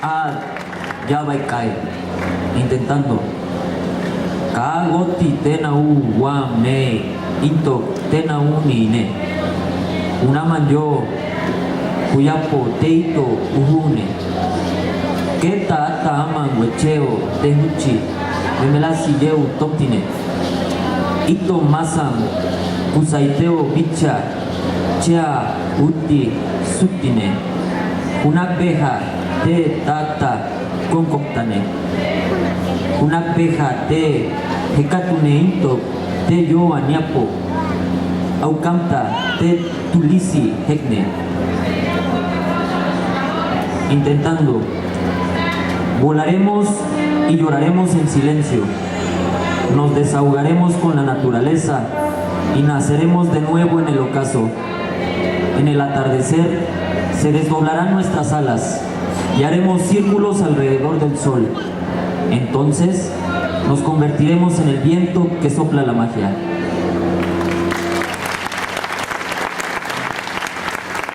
Ah, ya va y cae, intentando. Kagoti tena u wame, ito tena unine. Unaman yo, kuyapo teito uhune. Keta ata aman wecheo tehuchi, memelasi yeu toptine. Ito masam, kusaiteo bicha, chea uti sutine. Una peja te tata concoctane. Una peja te hekatuneito te yo aniapo. Aucamta te tulisi hekne. Intentando. Volaremos y lloraremos en silencio. Nos desahogaremos con la naturaleza y naceremos de nuevo en el ocaso. En el atardecer se desdoblarán nuestras alas y haremos círculos alrededor del sol. Entonces nos convertiremos en el viento que sopla la magia.